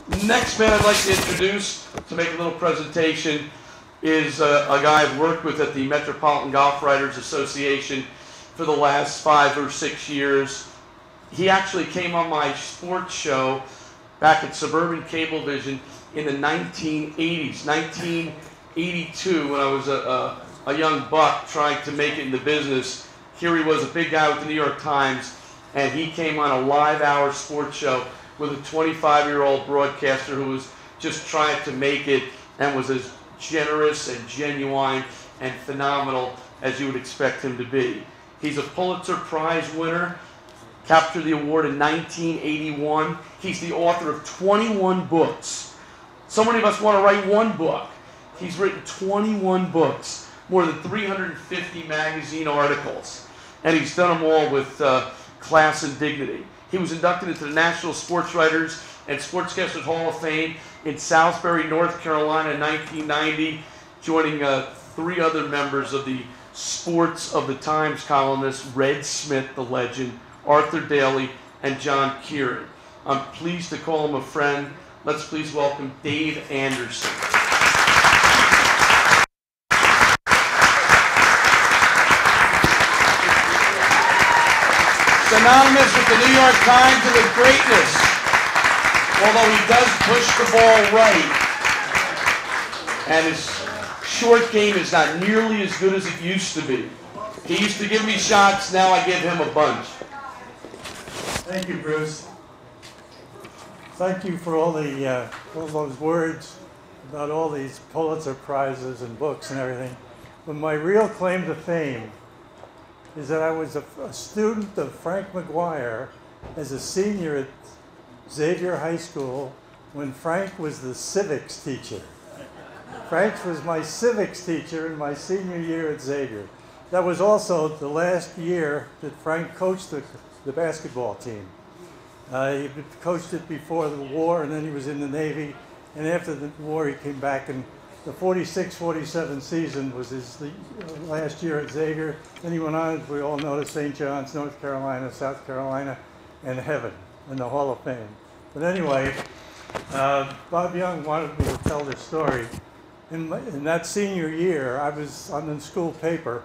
Next man I'd like to introduce to make a little presentation is a guy I've worked with at the Metropolitan Golf Writers Association for the last 5 or 6 years. He actually came on my sports show back at Suburban Cablevision in the 1980s, 1982, when I was a young buck trying to make it in the business. Here he was, a big guy with the New York Times, and he came on a live-hour sports show with a 25-year-old broadcaster who was just trying to make it and was as generous and genuine and phenomenal as you would expect him to be. He's a Pulitzer Prize winner, captured the award in 1981. He's the author of 21 books. So many of us want to write one book. He's written 21 books, more than 350 magazine articles, and he's done them all with class and dignity. He was inducted into the National Sports Writers and Sportscasters Hall of Fame in Salisbury, North Carolina in 1990, joining 3 other members of the Sports of the Times columnists, Red Smith, the legend, Arthur Daly, and John Curran. I'm pleased to call him a friend. Let's please welcome Dave Anderson. Synonymous with the New York Times and with greatness, although he does push the ball right, and his short game is not nearly as good as it used to be. He used to give me shots, now I give him a bunch. Thank you, Bruce. Thank you for all those words about all these Pulitzer Prizes and books and everything. But my real claim to fame is that I was a student of Frank McGuire as a senior at Xavier High School when Frank was the civics teacher. Frank was my civics teacher in my senior year at Xavier. That was also the last year that Frank coached the basketball team. He coached it before the war, and then he was in the Navy. And after the war, he came back, and the 46-47 season was his last year at Xavier. Then he went on, as we all know, to St. John's, North Carolina, South Carolina, and heaven in the Hall of Fame. But anyway, Bob Young wanted me to tell this story. In that senior year, I was on the school paper.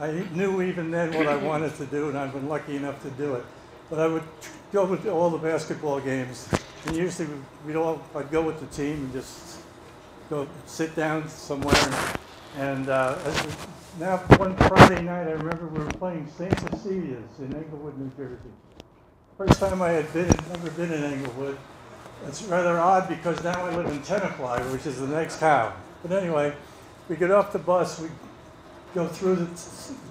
I knew even then what I wanted to do, and I've been lucky enough to do it. But I would go to all the basketball games, and usually I'd go with the team and just go sit down somewhere. And now one Friday night, I remember we were playing St. Cecilia's in Englewood, New Jersey. First time I had never been in Englewood. It's rather odd because now I live in Tenafly, which is the next town. But anyway, we get off the bus, we go through the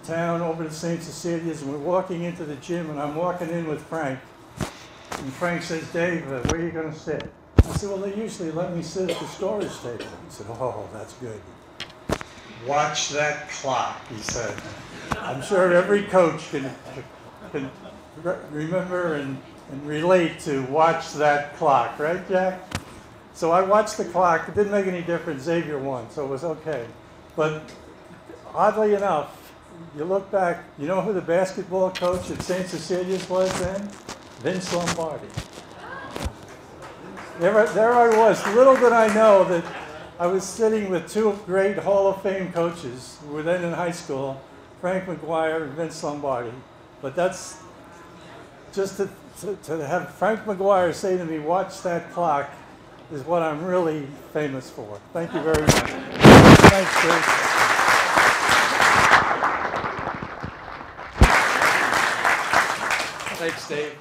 town over to St. Cecilia's, and we're walking into the gym, and I'm walking in with Frank. And Frank says, "Dave, where are you going to sit?" I said, "Well, they usually let me sit at the storage table." He said, "Oh, that's good. Watch that clock," he said. I'm sure every coach can remember and relate to watch that clock, right, Jack? So I watched the clock. It didn't make any difference. Xavier won, so it was okay. But oddly enough, you look back, you know who the basketball coach at St. Cecilia's was then? Vince Lombardi. There I was. Little did I know that I was sitting with 2 great Hall of Fame coaches who were then in high school, Frank McGuire and Vince Lombardi. But that's just to have Frank McGuire say to me, "Watch that clock," is what I'm really famous for. Thank you very much. Thanks, Bruce. Thanks, Dave.